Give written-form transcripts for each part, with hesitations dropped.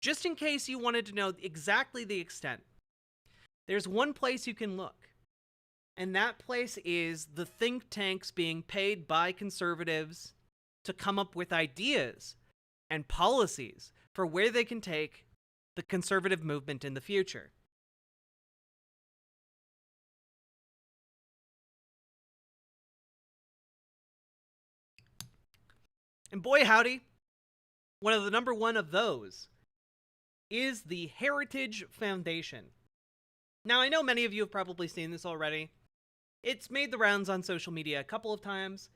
just in case you wanted to know exactly the extent, there's one place you can look. And that place is the think tanks being paid by conservatives to come up with ideas and policies for where they can take the conservative movement in the future. And boy howdy, one of the number one of those is the Heritage Foundation. Now, I know many of you have probably seen this already. It's made the rounds on social media a couple of times,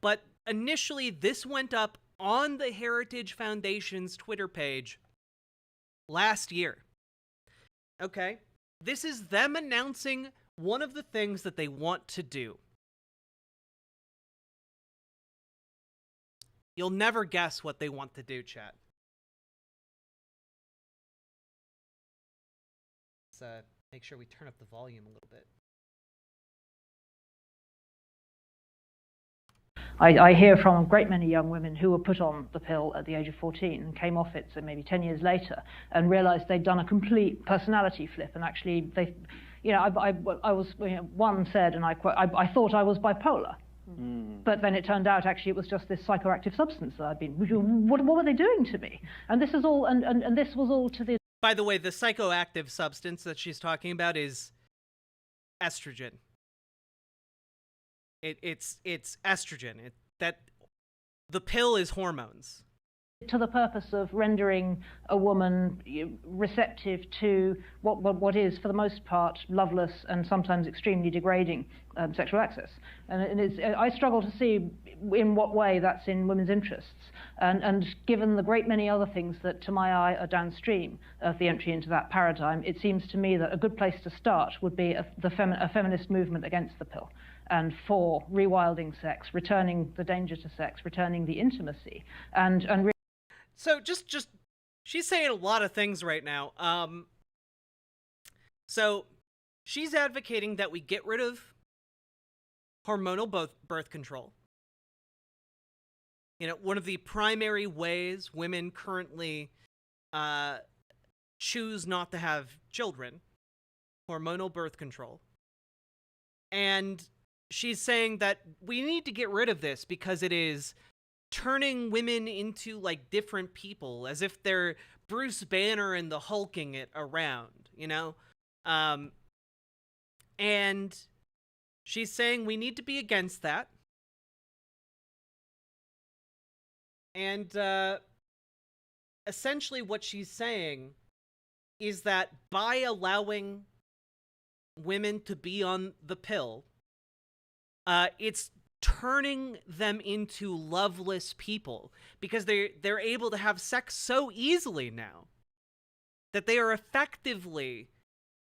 but initially this went up on the Heritage Foundation's Twitter page last year. Okay? This is them announcing one of the things that they want to do. You'll never guess what they want to do, chat. Let's make sure we turn up the volume a little bit. I hear from a great many young women who were put on the pill at the age of 14 and came off it, so maybe 10 years later, and realized they'd done a complete personality flip. And actually, they, you know, I was, you know, one said, and I quote, I thought I was bipolar. But then it turned out actually it was just this psychoactive substance that I'd been, what were they doing to me? And this is all, and this was all to the... By the way, the psychoactive substance that she's talking about is estrogen. It's estrogen. That the pill is hormones. To the purpose of rendering a woman receptive to what is, for the most part, loveless and sometimes extremely degrading sexual access. And I struggle to see in what way that's in women's interests. And given the great many other things that, to my eye, are downstream of the entry into that paradigm, it seems to me that a good place to start would be a feminist movement against the pill, and for rewilding sex, returning the danger to sex, returning the intimacy, and so just she's saying a lot of things right now. So she's advocating that we get rid of hormonal birth control. You know, one of the primary ways women currently choose not to have children, hormonal birth control. And she's saying that we need to get rid of this because it is turning women into, like, different people, as if they're Bruce Banner and the hulking it around, you know? And she's saying we need to be against that. And essentially what she's saying is that by allowing women to be on the pill, it's turning them into loveless people, because they're able to have sex so easily now that they are effectively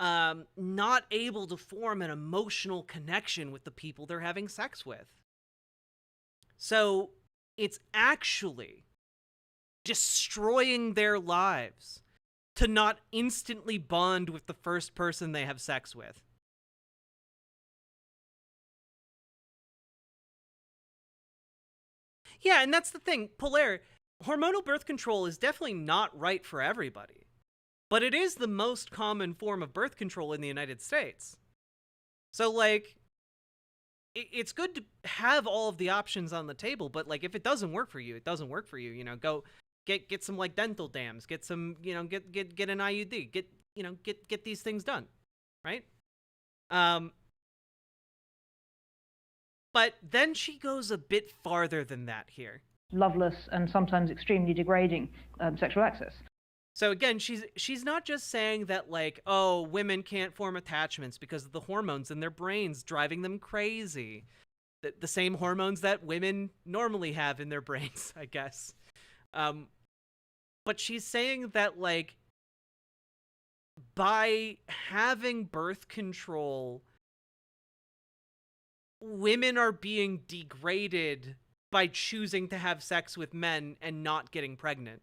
not able to form an emotional connection with the people they're having sex with. So it's actually destroying their lives to not instantly bond with the first person they have sex with. Yeah, and that's the thing, Polaire, hormonal birth control is definitely not right for everybody, but it is the most common form of birth control in the United States. So, like, it's good to have all of the options on the table, but, like, if it doesn't work for you, it doesn't work for you. You know, go get some, like, dental dams, get some, you know, get an IUD, get these things done, right? But then she goes a bit farther than that here. Loveless and sometimes extremely degrading sexual access. So again, she's not just saying that, like, oh, women can't form attachments because of the hormones in their brains driving them crazy. The same hormones that women normally have in their brains, I guess. But she's saying that, like, by having birth control, women are being degraded by choosing to have sex with men and not getting pregnant.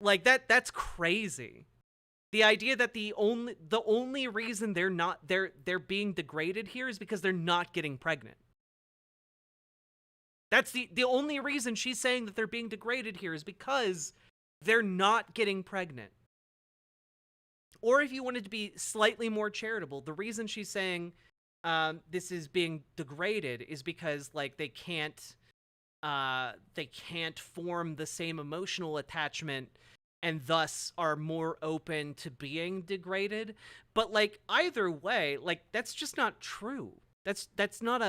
Like, that's crazy. The idea that the only reason they're being degraded here is because they're not getting pregnant. That's the only reason she's saying that they're being degraded here is because they're not getting pregnant. Or if you wanted to be slightly more charitable, the reason she's saying this is being degraded is because like they can't form the same emotional attachment and thus are more open to being degraded. But like either way, like that's just not true. That's not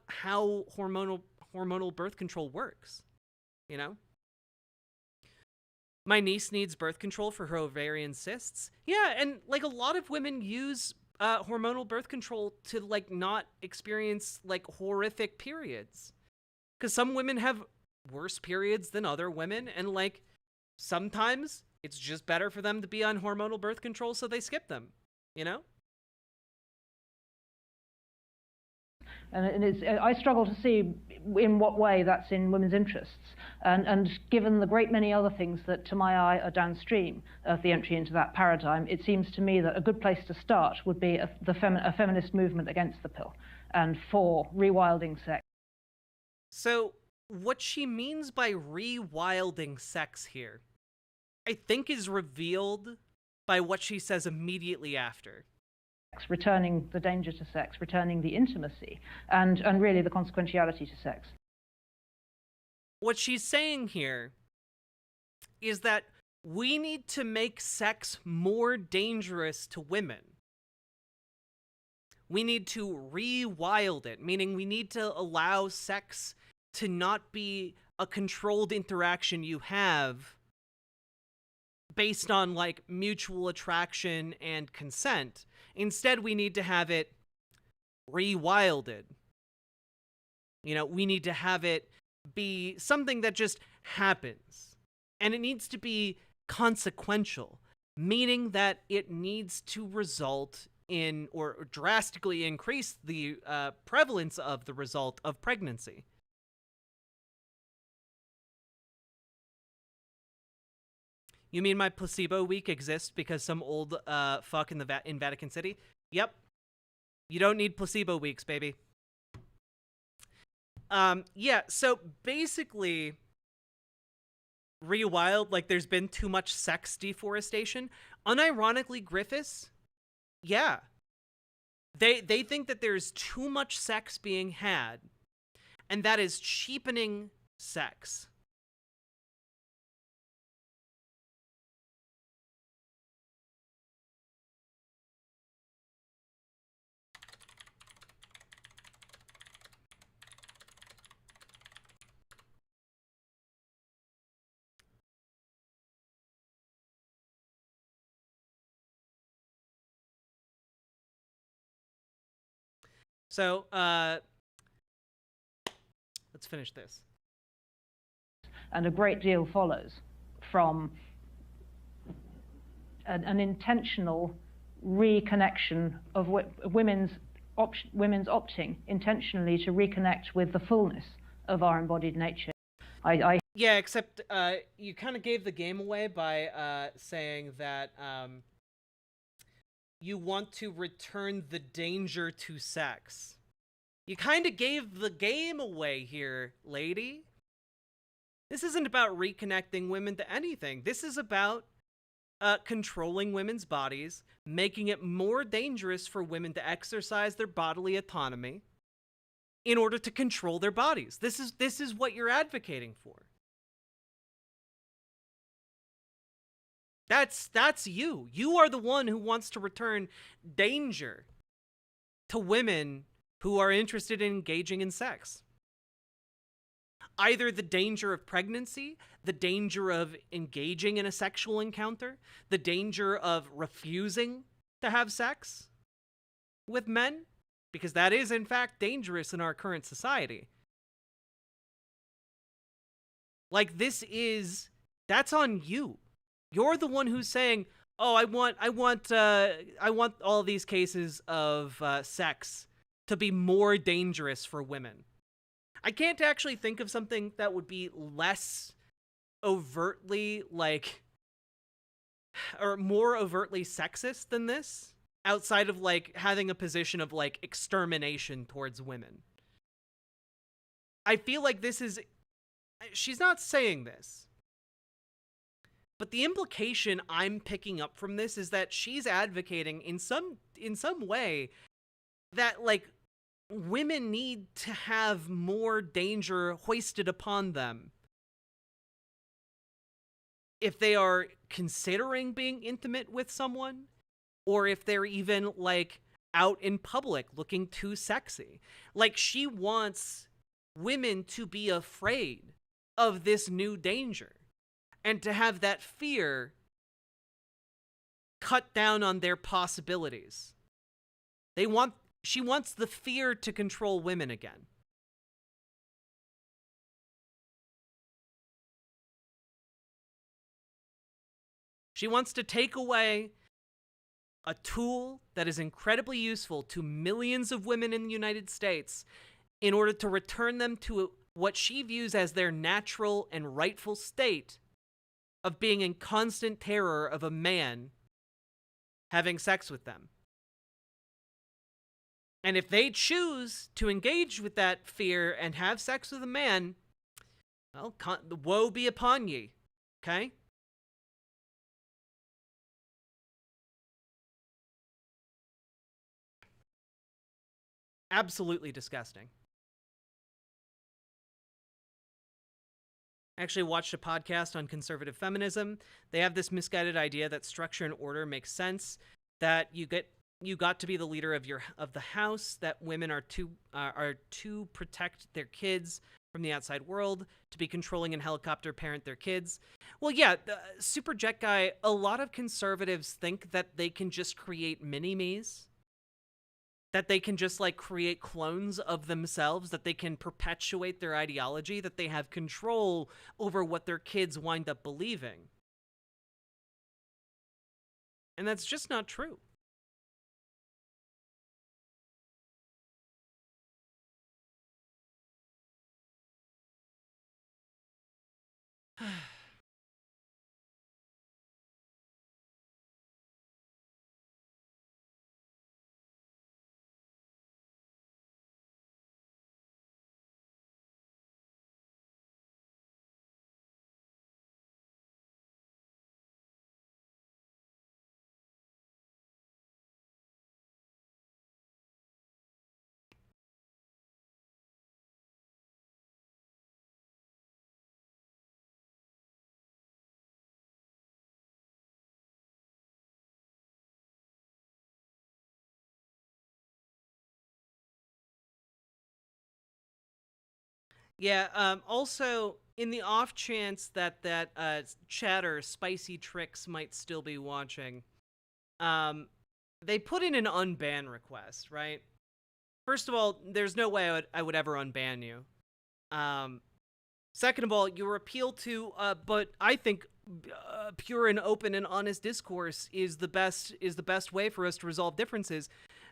how hormonal birth control works, you know? My niece needs birth control for her ovarian cysts. Yeah, and like a lot of women use hormonal birth control to like not experience like horrific periods. Because some women have worse periods than other women, and like sometimes it's just better for them to be on hormonal birth control, so they skip them, you know? And I struggle to see in what way that's in women's interests. And given the great many other things that, to my eye, are downstream of the entry into that paradigm, it seems to me that a good place to start would be a feminist movement against the pill and for rewilding sex. So what she means by rewilding sex here, I think is revealed by what she says immediately after. Returning the danger to sex, returning the intimacy, and really the consequentiality to sex. What she's saying here is that we need to make sex more dangerous to women. We need to rewild it, meaning we need to allow sex to not be a controlled interaction you have based on like mutual attraction and consent. Instead, we need to have it rewilded. You know, we need to have it be something that just happens. And it needs to be consequential, meaning that it needs to result in or drastically increase the prevalence of the result of pregnancy. You mean my placebo week exists because some old fuck in Vatican City? Yep. You don't need placebo weeks, baby. Yeah, so basically, rewild, like there's been too much sex deforestation. Unironically, Griffiths, yeah. They think that there's too much sex being had, and that is cheapening sex. So, let's finish this. And a great deal follows from an intentional reconnection of women's opting intentionally to reconnect with the fullness of our embodied nature. Yeah, except you kind of gave the game away by saying that you want to return the danger to sex. You kind of gave the game away here, lady. This isn't about reconnecting women to anything. This is about controlling women's bodies, making it more dangerous for women to exercise their bodily autonomy in order to control their bodies. This is what you're advocating for. That's you. You are the one who wants to return danger to women who are interested in engaging in sex. Either the danger of pregnancy, the danger of engaging in a sexual encounter, the danger of refusing to have sex with men, because that is in fact dangerous in our current society. Like that's on you. You're the one who's saying, "Oh, I want all these cases of sex to be more dangerous for women." I can't actually think of something that would be less overtly or more overtly sexist than this, outside of like having a position of like extermination towards women. I feel like she's not saying this. But the implication I'm picking up from this is that she's advocating in some way that, like, women need to have more danger hoisted upon them if they are considering being intimate with someone, or if they're even, like, out in public looking too sexy. Like, she wants women to be afraid of this new danger and to have that fear cut down on their possibilities. She wants the fear to control women again. She wants to take away a tool that is incredibly useful to millions of women in the United States in order to return them to what she views as their natural and rightful state of being in constant terror of a man having sex with them. And if they choose to engage with that fear and have sex with a man, well, woe be upon ye, okay? Absolutely disgusting. I actually watched a podcast on conservative feminism. They have this misguided idea that structure and order makes sense, that you got to be the leader of the house, that women are to protect their kids from the outside world, to be controlling and helicopter parent their kids. Well, yeah, Super Jet Guy, a lot of conservatives think that they can just create mini-me's, that they can just, like, create clones of themselves, that they can perpetuate their ideology, that they have control over what their kids wind up believing. And that's just not true. Yeah, also, in the off chance that chatter Spicy Tricks might still be watching, they put in an unban request, right? First of all, there's no way I would ever unban you. Second of all, your appeal to, but I think pure and open and honest discourse is the best way for us to resolve differences.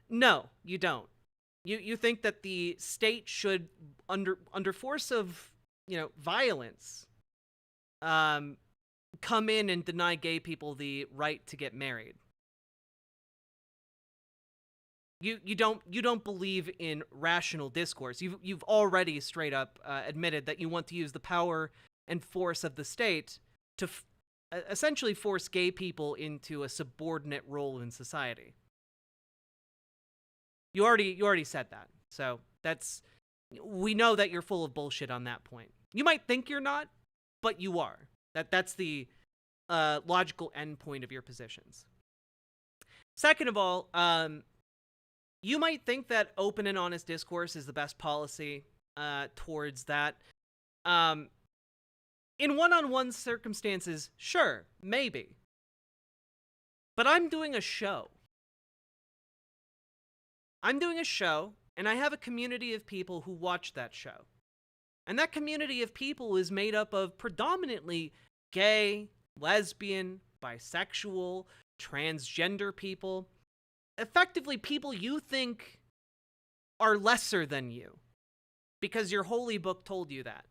No, you don't. You think that the state should, under force of, violence, come in and deny gay people the right to get married. You don't believe in rational discourse. You've already straight up admitted that you want to use the power and force of the state to essentially force gay people into a subordinate role in society. You already said that. So we know that you're full of bullshit on that point. You might think you're not, but you are. That's the logical endpoint of your positions. Second of all, you might think that open and honest discourse is the best policy towards that. In one-on-one circumstances, sure, maybe. But I'm doing a show. And I have a community of people who watch that show. And that community of people is made up of predominantly gay, lesbian, bisexual, transgender people. Effectively, people you think are lesser than you because your holy book told you that.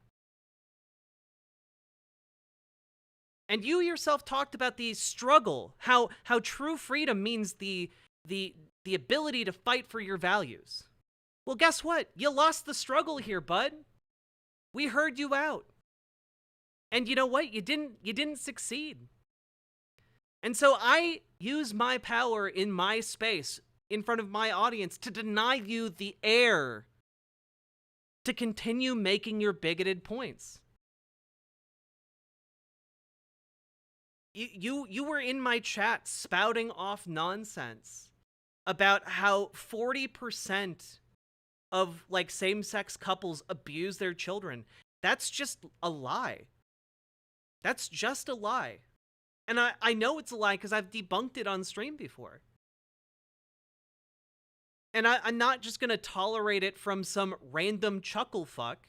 And you yourself talked about the struggle, how true freedom means the ability to fight for your values. Well, guess what? You lost the struggle here, bud. We heard you out. And you know what? You didn't succeed. And so I use my power in my space, in front of my audience, to deny you the air to continue making your bigoted points. You were in my chat spouting off nonsense about how 40% of like same-sex couples abuse their children. That's just a lie. That's just a lie. And I know it's a lie because I've debunked it on stream before. And I'm not just going to tolerate it from some random chuckle fuck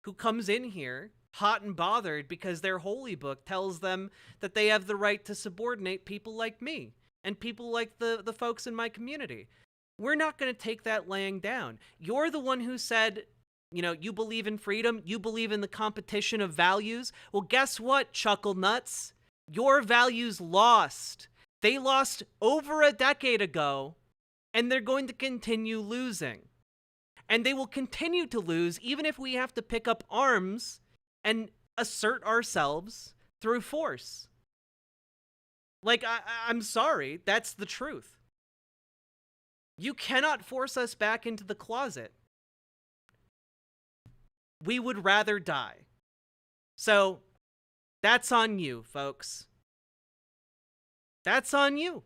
who comes in here hot and bothered because their holy book tells them that they have the right to subordinate people like me and people like the folks in my community. We're not going to take that laying down. You're the one who said, you know, you believe in freedom, you believe in the competition of values. Well, guess what, chuckle nuts? Your values lost. They lost over a decade ago, and they're going to continue losing. And they will continue to lose even if we have to pick up arms and assert ourselves through force. Like, I'm sorry, that's the truth. You cannot force us back into the closet. We would rather die. So, that's on you, folks. That's on you.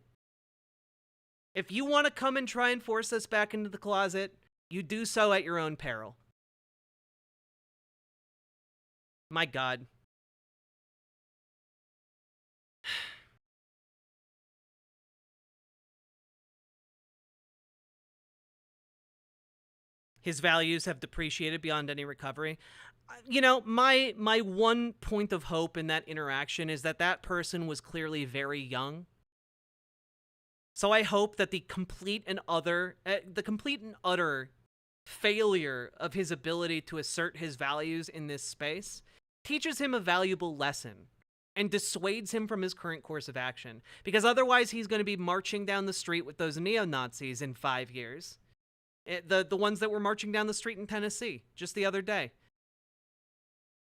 If you want to come and try and force us back into the closet, you do so at your own peril. My God. His values have depreciated beyond any recovery. You know, my one point of hope in that interaction is that that person was clearly very young. So I hope that the complete and utter failure of his ability to assert his values in this space teaches him a valuable lesson and dissuades him from his current course of action. Because otherwise he's going to be marching down the street with those neo-Nazis in 5 years. The ones that were marching down the street in Tennessee just the other day.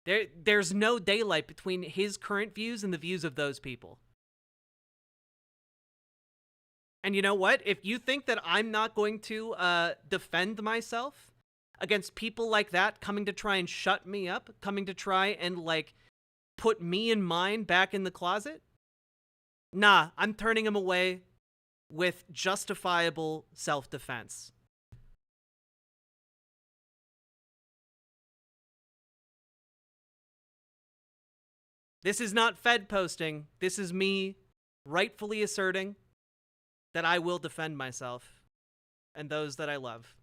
There's no daylight between his current views and the views of those people. And you know what? If you think that I'm not going to defend myself against people like that coming to try and shut me up, coming to try and, like, put me and mine back in the closet, nah, I'm turning them away with justifiable self-defense. This is not Fed posting. This is me rightfully asserting that I will defend myself and those that I love.